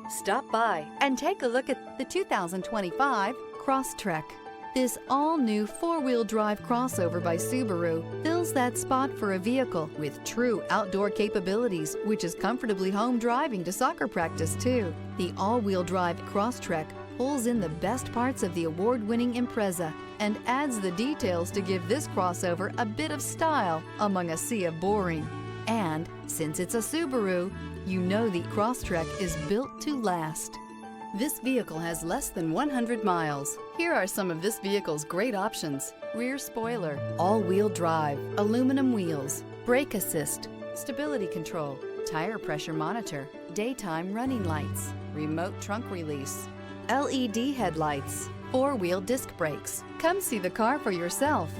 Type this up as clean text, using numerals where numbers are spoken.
Stop by and take a look at the 2025 Crosstrek. This all-new four-wheel drive crossover by Subaru fills that spot for a vehicle with true outdoor capabilities, which is comfortably home driving to soccer practice too. The all-wheel drive Crosstrek pulls in the best parts of the award-winning Impreza and adds the details to give this crossover a bit of style among a sea of boring. And since it's a Subaru, you know the Crosstrek is built to last. This vehicle has less than 100 miles. Here are some of this vehicle's great options: rear spoiler, all-wheel drive, aluminum wheels, brake assist, stability control, tire pressure monitor, daytime running lights, remote trunk release, LED headlights, four-wheel disc brakes. Come see the car for yourself.